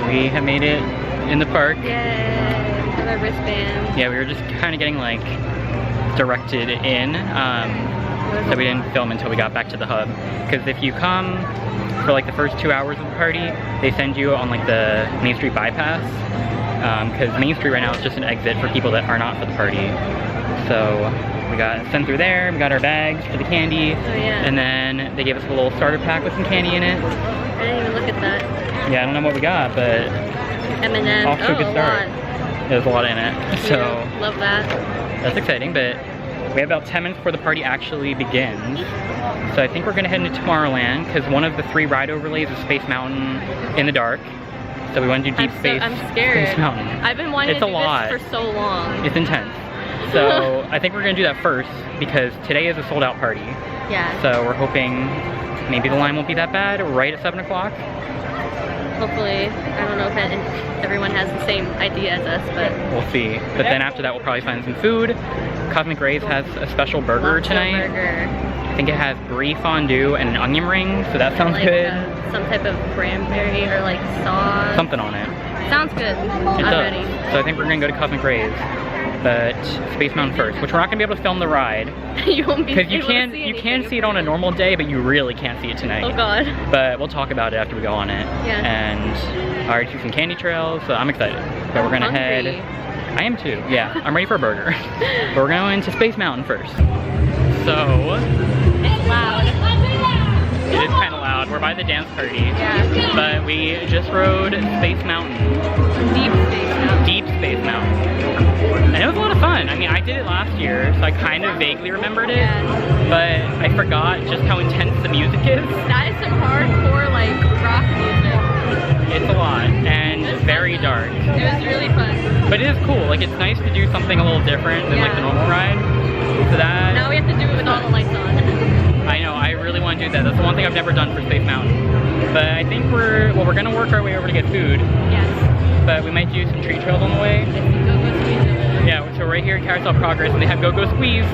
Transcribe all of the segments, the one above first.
We have made it in the park. Yay, with our wristbands. Yeah, we were just kind of getting like directed in, so we didn't film until we got back to the hub. Because if you come for like the first 2 hours of the party, they send you on like the Main Street bypass. Because Main Street right now is just an exit for people that are not for the party. So we got sent through there, we got our bags for the candy, and then they gave us a little starter pack with some candy in it. I didn't even look at that. Yeah, I don't know what we got, but M&M's. off to a good start. There's a lot in it, so yeah, love that. That's exciting. But we have about 10 minutes before the party actually begins. So I think we're gonna head into Tomorrowland because one of the 3 ride overlays is Space Mountain in the dark. So we want to do Deep Space. I'm scared. Space Mountain. I've been wanting to do this for so long. It's intense. So I think we're gonna do that first because today is a sold out party. Yeah. So we're hoping maybe the line won't be that bad right at 7 o'clock. Hopefully. I don't know if everyone has the same idea as us, but we'll see. But then after that we'll probably find some food. Cosmic Rays has a special burger tonight. I think it has brie fondue and an onion ring, so that sounds good. Some type of cranberry or like sauce. Something on it. Sounds good. I'm ready. So I think we're gonna go to Cosmic Rays. But Space Mountain first, which we're not gonna be able to film the ride. You won't be able you can see it on a normal day, but you really can't see it tonight. Oh god. But we'll talk about it after we go on it. Yeah. And I already see some candy trails, so I'm excited. But we're gonna head. I am too. Yeah, I'm ready for a burger. But we're going to Space Mountain first. So it's loud. It is kind of loud. We're by the dance party. Yeah. But we just rode Space Mountain. Deep Space Mountain. Deep Space Mountain. And it was a lot of fun. I mean, I did it last year, so I kind of vaguely remembered it. Yeah. But I forgot just how intense the music is. That is some hardcore, like, rock music. It's a lot, and very dark. It was really fun. But it is cool. Like, it's nice to do something a little different than like the normal ride. So that. Now we have to do it with all the lights on. I know. I really want to do that. That's the one thing I've never done for Space Mountain. But I think we're gonna work our way over to get food. Yes. But we might do some treat trails on the way. Go-Go Squeeze. Yeah, so right here at Carousel Progress, and they have Go-Go Squeeze.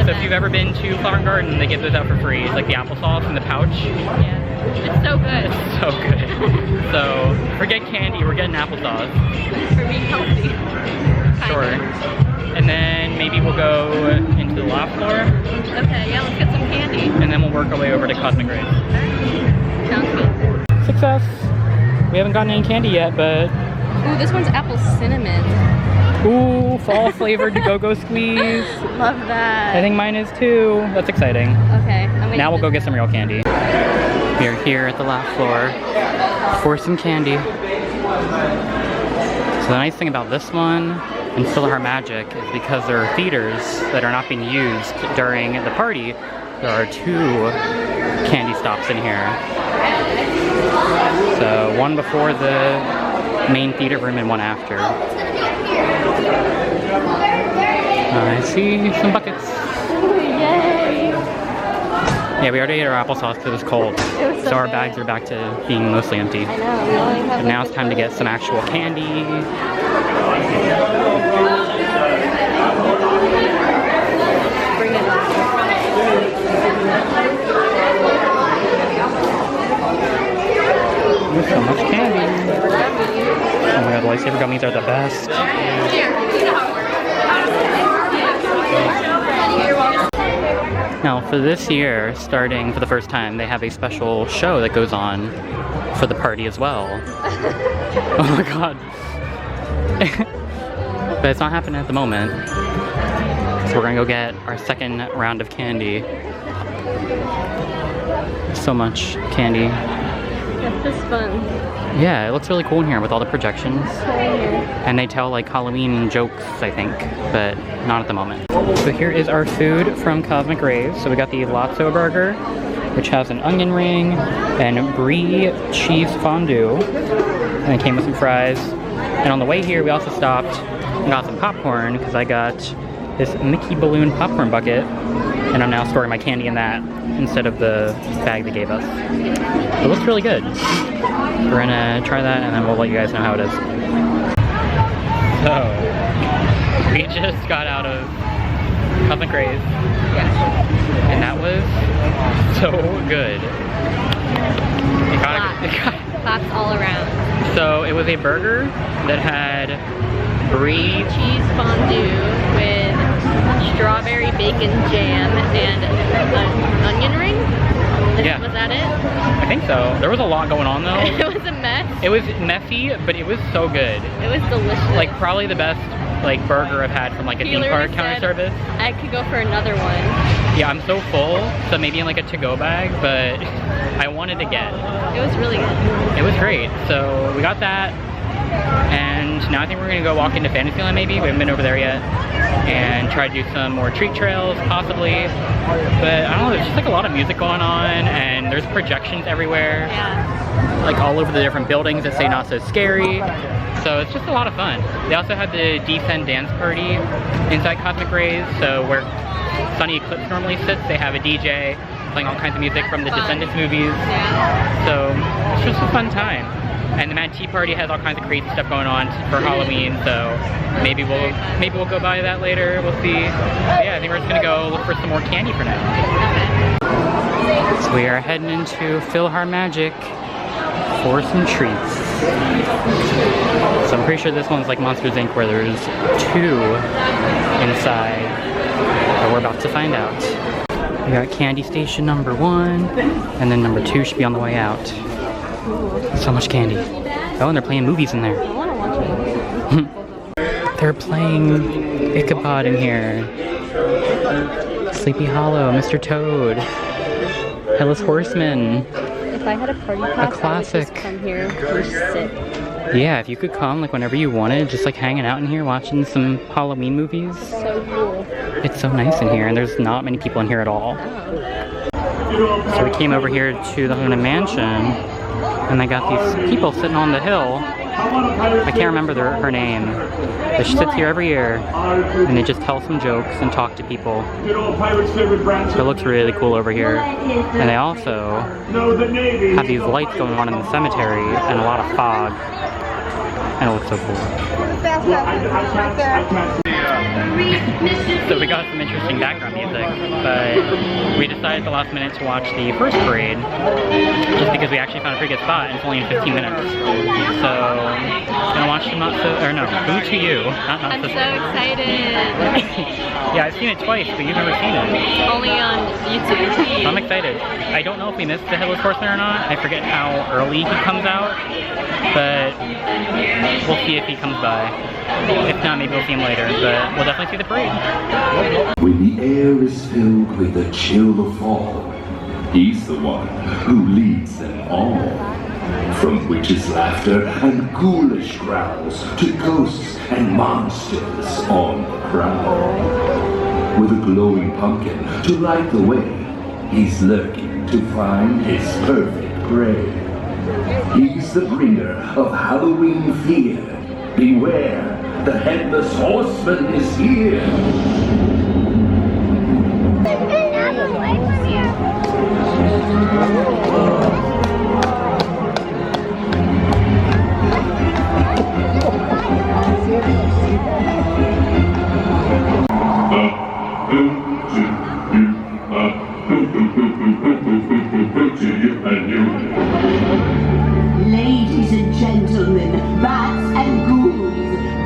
So if you've ever been to Flower Garden, they give those out for free. It's like the applesauce in the pouch. Yeah. It's so good. It's so good. So forget candy, we're getting applesauce. For being healthy. Sure. And then maybe we'll go into the last floor. Okay, yeah, let's get some candy. And then we'll work our way over to Cosmic Rays. Alright. Sounds good. Success! We haven't gotten any candy yet, but... Ooh, this one's apple cinnamon. Ooh, fall flavored Go-Go Squeeze. Love that. I think mine is too. That's exciting. Okay. Now we'll go get some real candy. We are here at the last floor for some candy. So the nice thing about this one and Silverheart Magic is because there are theaters that are not being used during the party, there are 2 candy stops in here. So one before the main theater room and one after. I see some buckets. Yay! Yeah, we already ate our applesauce because it was cold. It was so our good. bags are back to being mostly empty. I know, we only have But now it's time to get some actual candy. Bring it up. There's so much candy. Oh my god, the lightsaber gummies are the best. Now for this year, starting for the first time, they have a special show that goes on for the party as well. Oh my god. But it's not happening at the moment. So we're gonna go get our second round of candy. So much candy. This is fun. Yeah, it looks really cool in here with all the projections. And they tell like Halloween jokes, I think, but not at the moment. So here is our food from Cosmic Rays. So we got the Lotso burger, which has an onion ring and brie cheese fondue. And it came with some fries. And on the way here, we also stopped and got some popcorn because I got this Mickey balloon popcorn bucket. And I'm now storing my candy in that instead of the bag they gave us. It looks really good. We're gonna try that and then we'll let you guys know how it is. So, we just got out of Cosmic Rays. Yeah. And that was so good. Claps all around. So it was a burger that had brie cheese fondue with strawberry bacon jam and an onion ring. Yeah. Was that it? I think so. There was a lot going on though. It was a mess. It was messy, but it was so good. It was delicious. Like probably the best like burger I've had from like a theme park counter service. I could go for another one. Yeah, I'm so full, so maybe in like a to-go bag, but I wanted again. It was really good. It was great. So we got that, and now I think we're gonna go walk into Fantasyland maybe. We haven't been over there yet, and try to do some more treat trails possibly. But I don't know, there's just like a lot of music going on, and there's projections everywhere. Yeah. Like all over the different buildings that say not so scary. So it's just a lot of fun. They also had the Descend dance party inside Cosmic Rays, so where Sunny Eclipse normally sits, they have a DJ playing all kinds of music from the Descendants movies. Yeah. So it's just a fun time. And the Mad Tea Party has all kinds of crazy stuff going on for Halloween, so maybe we'll go by that later. We'll see. But yeah, I think we're just gonna go look for some more candy for now. So we are heading into PhilharMagic for some treats. So I'm pretty sure this one's like Monsters Inc. where there's 2 inside, but we're about to find out. We got candy station number 1, and then number 2 should be on the way out. So much candy. Oh, and they're playing movies in there. I want to watch it. They're playing Ichabod in here. Sleepy Hollow, Mr. Toad, Headless Horseman. If I had a party pass, A classic. I would just come here and sit. Yeah, if you could come like whenever you wanted, just like hanging out in here watching some Halloween movies. So cool. It's so nice in here, and there's not many people in here at all. Oh. So we came over here to the Haunted Mansion, and they got these people sitting on the hill. I can't remember her name, but she sits here every year, and they just tell some jokes and talk to people. So it looks really cool over here. And they also have these lights going on in the cemetery and a lot of fog, and it looks so cool. So we got some interesting background music, but we decided at the last minute to watch the first parade, just because we actually found a pretty good spot, and it's only in 15 minutes. So, gonna watch them Boo to You. I'm so excited. Yeah, I've seen it twice, but you've never seen it. Only on YouTube. So I'm excited. I don't know if we missed the Headless Horseman or not. I forget how early he comes out, but we'll see if he comes by. If not, maybe we'll see him later, but we'll definitely see the parade. When the air is filled with the chill of fall, he's the one who leads them all. From witches' laughter and ghoulish growls to ghosts and monsters on the prowl. With a glowing pumpkin to light the way, he's lurking to find his perfect prey. He's the bringer of Halloween fear. Beware, the Headless Horseman is here. Ladies and gentlemen, bats and ghouls,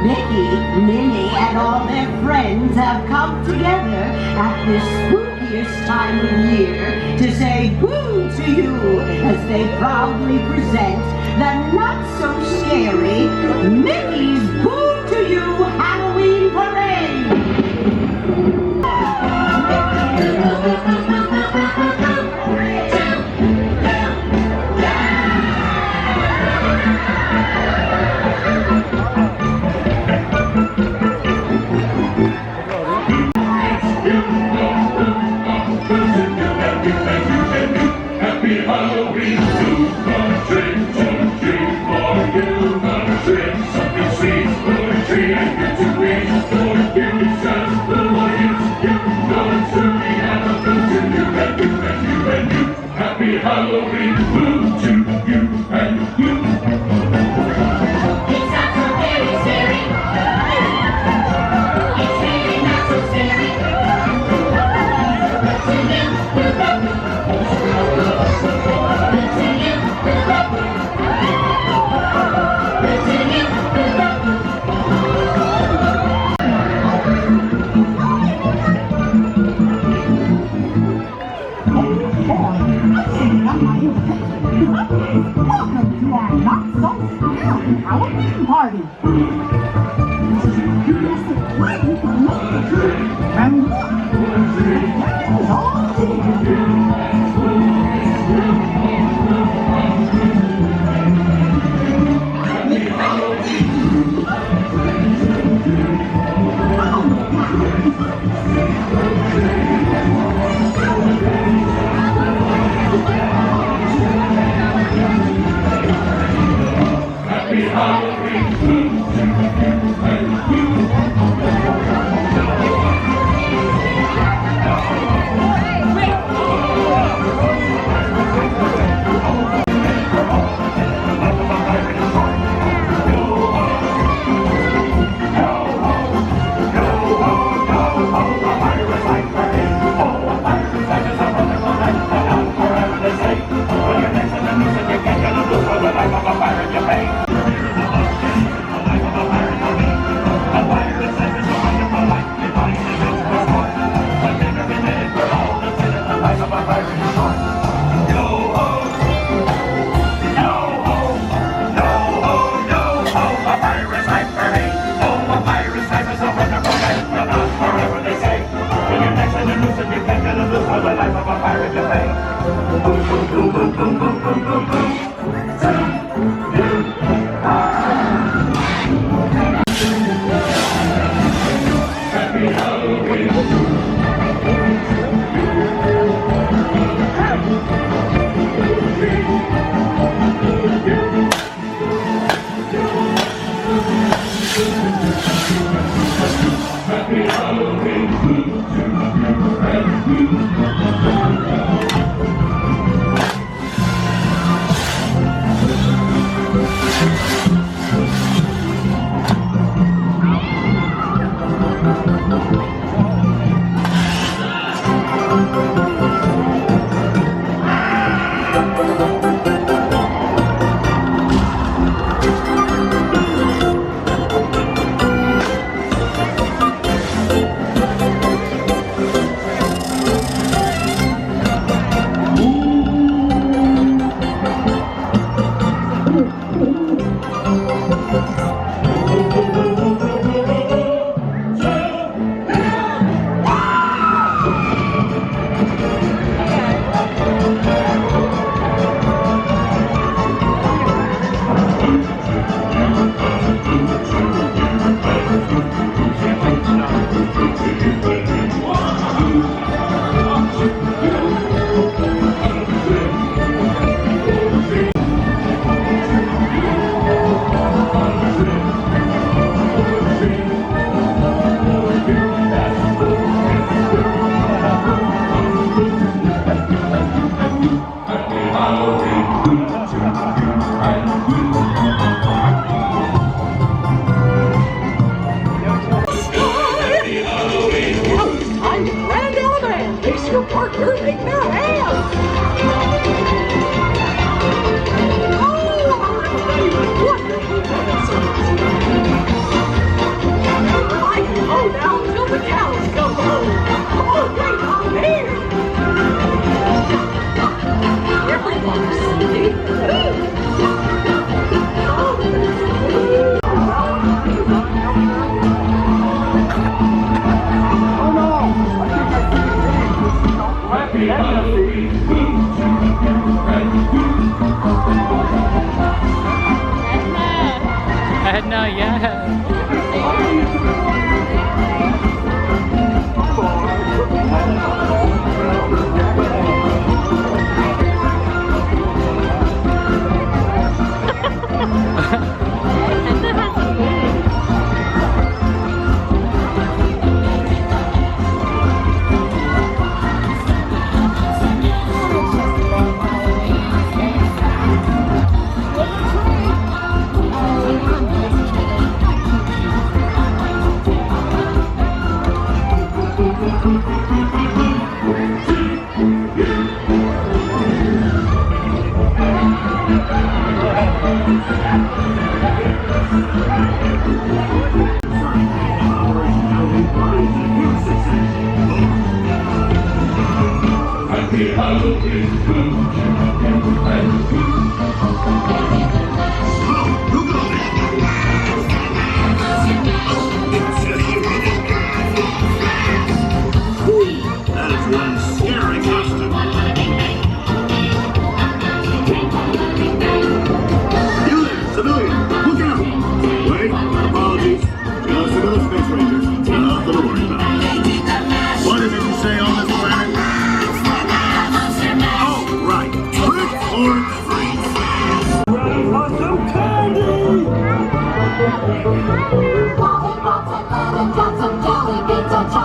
Mickey, Minnie, and all their friends have come together at this spookiest time of year to say boo to you as they proudly present the not-so-scary Mickey's Boo to You Halloween Parade! Halloween, super treats and treats for you, the treats of Halloween party. And it's all Edna, yeah. Happy Halloween.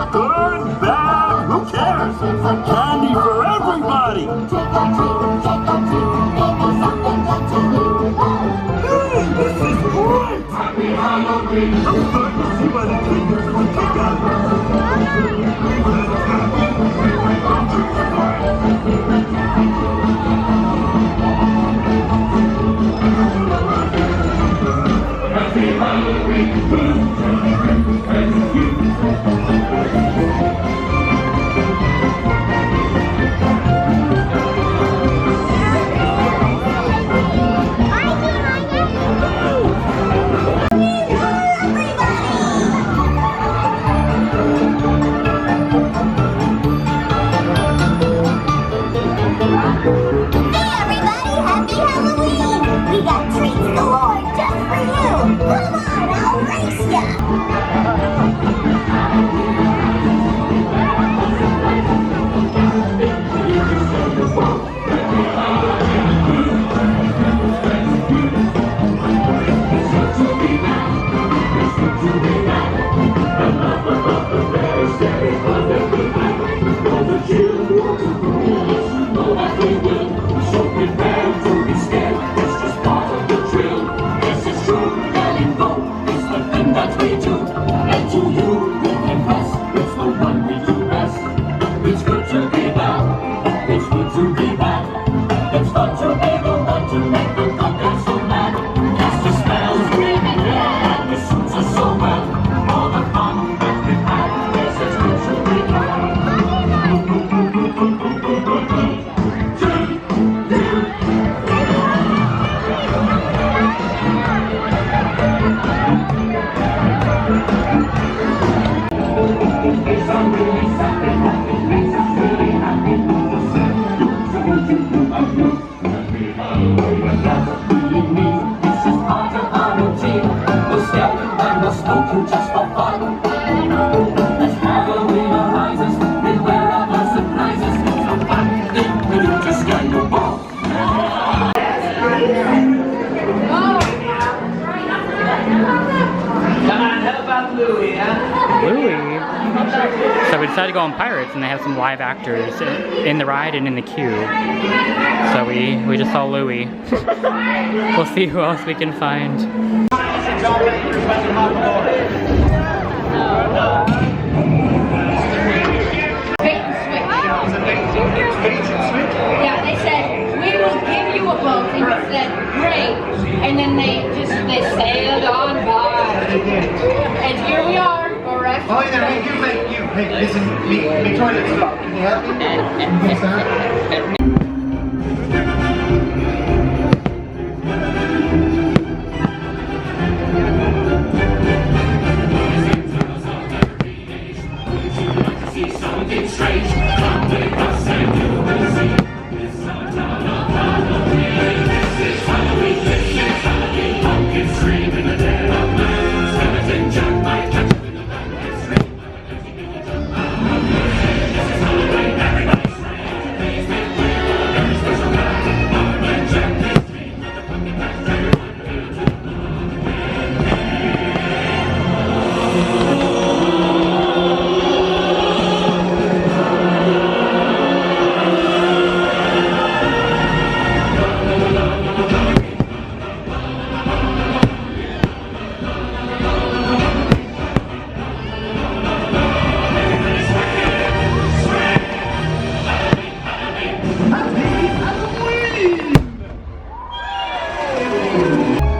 Good, bad, who cares? Candy for everybody! Hey, this is great! Happy Halloween! I'm starting to see why the kids would kick out. Happy Halloween! So we decided to go on Pirates, and they have some live actors in the ride and in the queue. So we just saw Louie. We'll see who else we can find. Yeah, they said, we will give you a boat, and he said, great. And then they sailed on by. And here we are, correct? Oh yeah, we do make you. Hey, listen, the toilet's blocked. Can you help me? Can you fix that?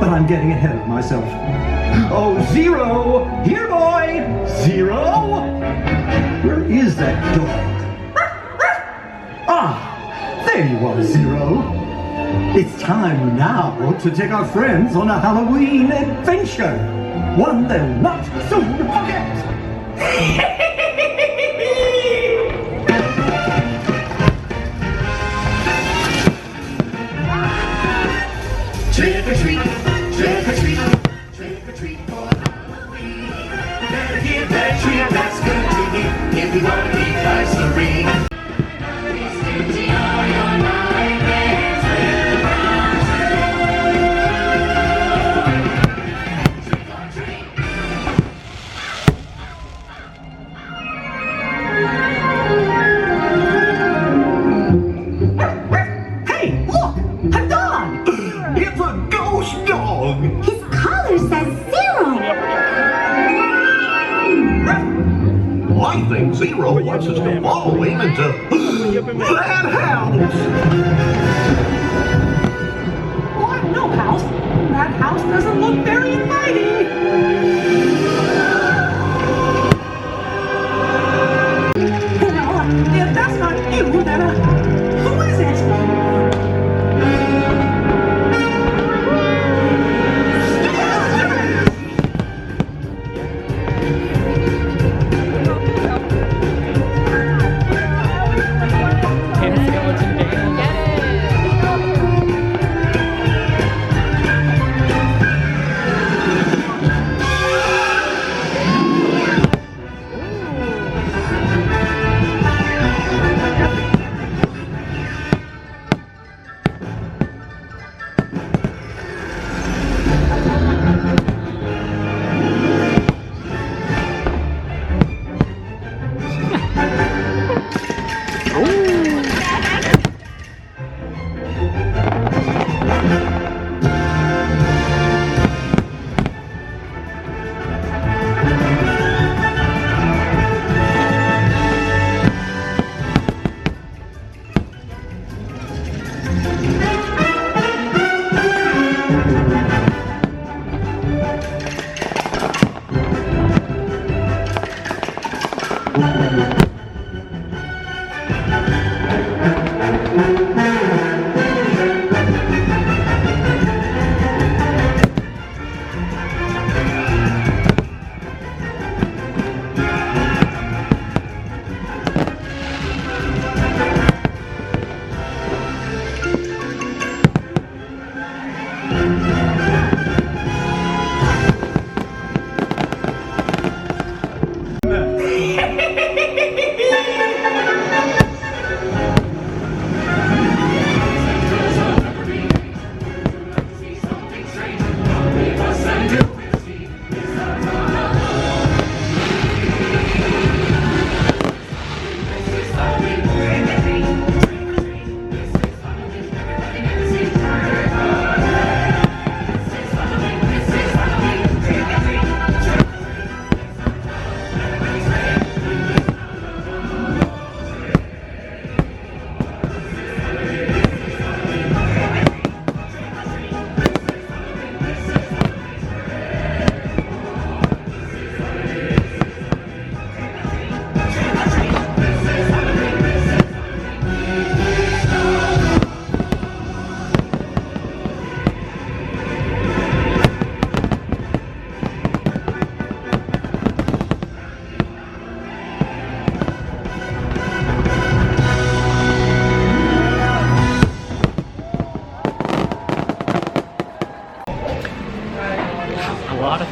I'm getting ahead of myself. Oh, Zero! Here, boy! Zero! Where is that dog? Ah! There you are, Zero! It's time now to take our friends on a Halloween adventure! One they'll not soon forget! Trick or treat, trick or treat, trick or treat for Halloween. Better give that treat that's good to you if you want to be twice the ring. Zero wants us to follow him into that house. What? No house. That house doesn't look very inviting. Well, if that's not you, then who is it?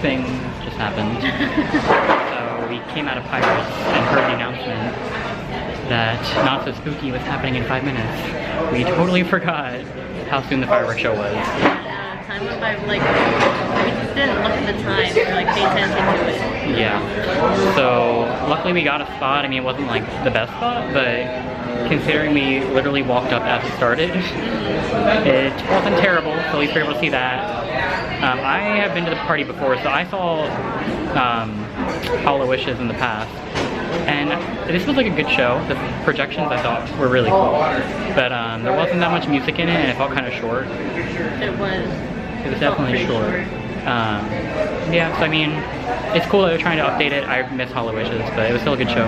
Thing just happened. So we came out of Pirates and heard the announcement that Not So Spooky was happening in 5 minutes. We totally forgot how soon the fireworks show was. Yeah, time went by, like, we just didn't look at the time or like pay attention to it. Yeah. So luckily we got a spot. I mean, it wasn't like the best spot, but considering we literally walked up as it started, it wasn't terrible, so at least we were able to see that. I have been to the party before, so I saw Hollow Wishes in the past, and this was like a good show. The projections I thought were really cool, but there wasn't that much music in it, and it felt kind of short. It was Definitely short. Yeah, so I mean, it's cool that they're trying to update it. I miss Hollow Wishes, but it was still a good show.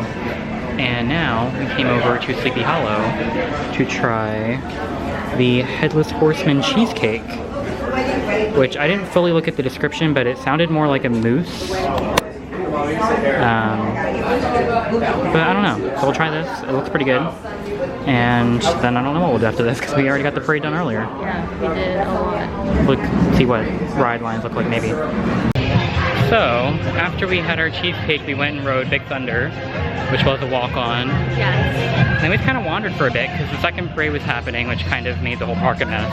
And now we came over to Sleepy Hollow to try the Headless Horseman cheesecake, which I didn't fully look at the description, but it sounded more like a mousse. But I don't know. So we'll try this. It looks pretty good. And then I don't know what we'll do after this because we already got the parade done earlier. Yeah, we did a lot. Look, see what ride lines look like maybe. So after we had our cheesecake, we went and rode Big Thunder, which was a walk-on. Yes. And then we kind of wandered for a bit because the second parade was happening, which kind of made the whole park a mess.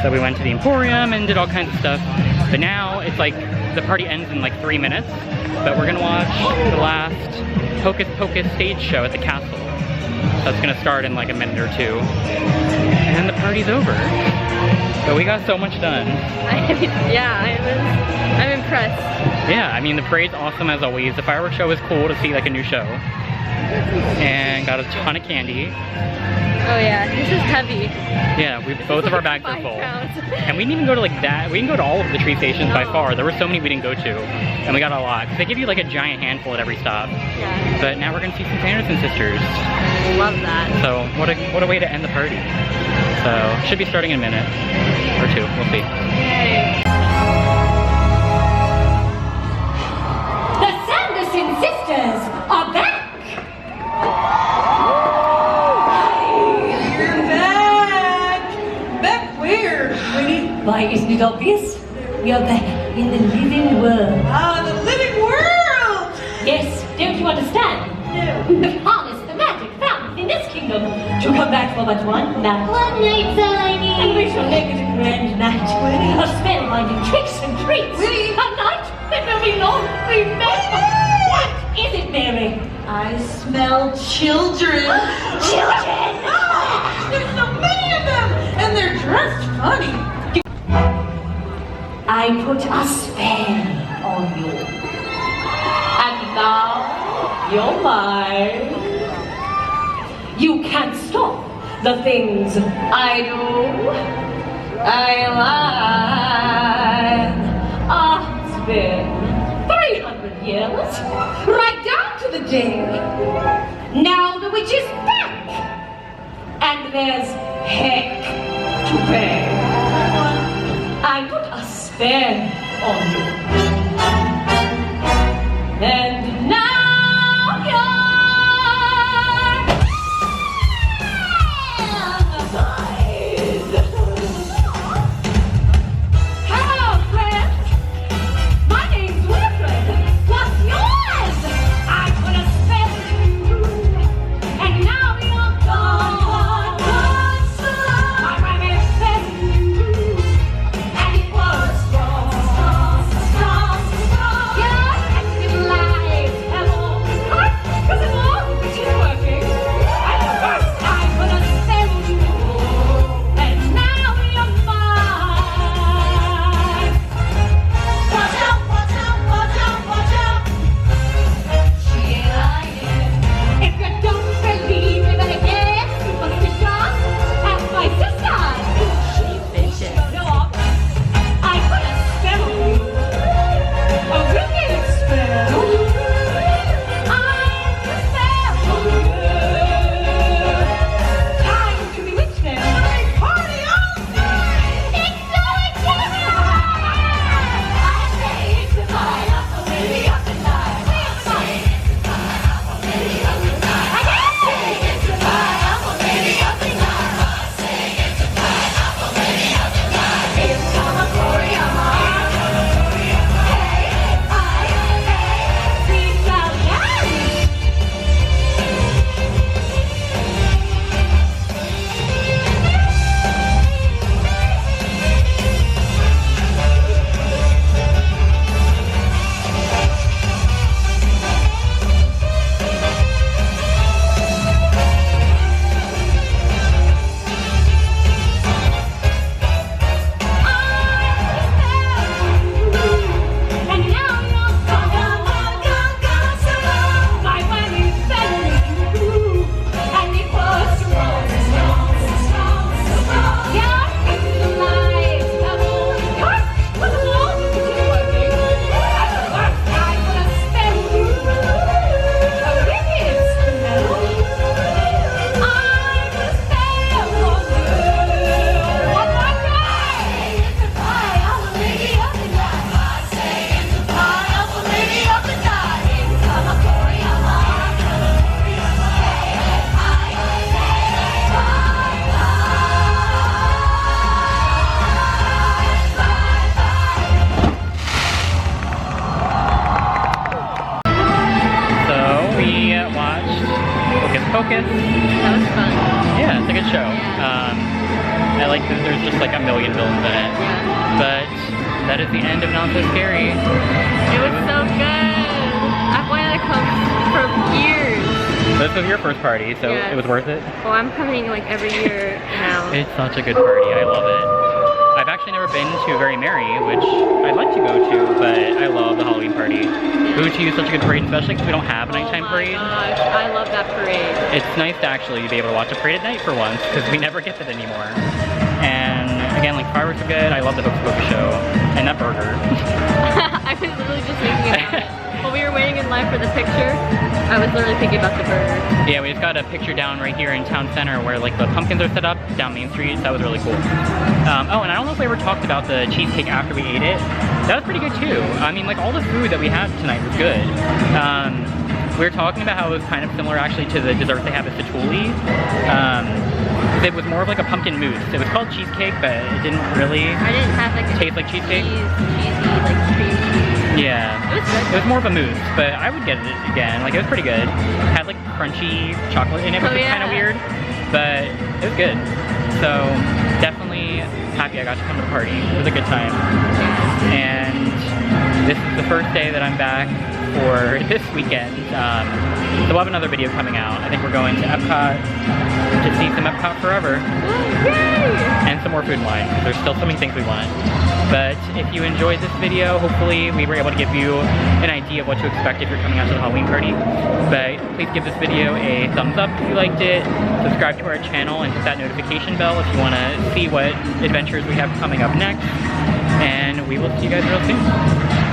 So we went to the Emporium and did all kinds of stuff. But now it's like the party ends in like 3 minutes. But we're gonna watch the last Hocus Pocus stage show at the castle. That's gonna start in like a minute or two. And then the party's over. But we got so much done. I'm impressed. Yeah, I mean the parade's awesome as always. The fireworks show is cool to see like a new show. and got a ton of candy. Oh yeah, this is heavy. Yeah, both of our bags are 5 full. pounds. And we didn't even go to like that. We didn't go to all of the treat stations by far. There were so many we didn't go to. And we got a lot. They give you like a giant handful at every stop. Yeah. But now we're gonna see some Sanderson sisters. Love that. So what a way to end the party. So should be starting in a minute or two. We'll see. Yay. The Sanderson sisters are back! We're back! Back where, sweetie? Why, isn't it obvious? We are back in the living world. Ah, the living world! Yes, don't you understand? No. We've harnessed the magic found in this kingdom to come back for but one night. One night, Tiny. And we shall make it a grand night. A spellbinding tricks and treats. A night that will be long remembered. What is it, Mary? I smell children. Children! There's so many of them, and they're dressed funny. I put a spell on you. And now you're mine. You can't stop the things I do. I like. It's been 300 years, right down to the day. Now the witch is back, and there's heck to pay. I put a spell on you, and now you're mine. Hello, friend. My name's Wilfred. What's yours? I put a spell on you, and now you're gone. My rhyme is spell on you, and it was strong. Your active life have all heart, 'cause it was working. And first I put a spell on you, and now you're mine. Watch out, watch out, watch out, watch out. She ain't lying. If you don't believe me, then again, superstition. Ask my sister. She bitches. No, I put a spell on you. A wicked spell. I put a spell on you. Time to bewitch them. Party all night. It's so exciting. I say it's the night of the lady of the night. I say it's the night of the lady of the night. I say it's the night of the lady of the night. I say it's the night of the lady of the night. It's summer glory of mine. Hey, please shout yes. And now you're gone. My one is better than you, and it was strong. Your active life have all heart, was long working. At the first I put a spell on you, a wicked spell. I put a spell on you. One more time. It's the fire of the lady of the night. I say it's the fire of the lady of the night. It's summer glory of mine. So we watched Hocus Pocus. That was fun. Yeah, it's a good show. I like that there's just like a million villains in it. Yeah. But that is the end of Not So Scary. It was so good. I've wanted to come for years. This was your first party, so Yes. it was worth it. Well, I'm coming like every year now. It's such a good party. I love it. I've actually never been to Very Merry, which I'd like to go to, but I love the Halloween party. It Boo to use such a good parade, especially because we don't have a nighttime parade. Oh my gosh, I love that parade. It's nice to actually be able to watch a parade at night for once, because we never get that anymore. And again, like, fireworks are good. I love the Hocus Pocus show. And that burger. I was literally just thinking about it. While we were waiting in line for the picture, I was literally thinking about the burger. Yeah, we just got a picture down right here in town center where like the pumpkins are set up down Main Street. So that was really cool. Oh, and I don't know if we ever talked about the cheesecake after we ate it. That was pretty good too. I mean, like all the food that we had tonight was good. We were talking about how it was kind of similar actually to the dessert they have at Satuli. It was more of like a pumpkin mousse. It was called cheesecake, but it didn't really taste like cheesecake. Cheesy, like cream cheese. Yeah. It was good. It was more of a mousse, but I would get it again. Like, it was pretty good. It had like crunchy chocolate in it, which was kind of weird, but it was good. So, definitely happy I got to come to the party. It was a good time. And this is the first day that I'm back for this weekend. So we'll have another video coming out. I think we're going to Epcot to see some Epcot Forever. Yay! And some more food and wine, because there's still so many things we want. But if you enjoyed this video, hopefully we were able to give you an idea of what to expect if you're coming out to the Halloween party. But please give this video a thumbs up if you liked it, subscribe to our channel, and hit that notification bell if you want to see what adventures we have coming up next. And we will see you guys real soon.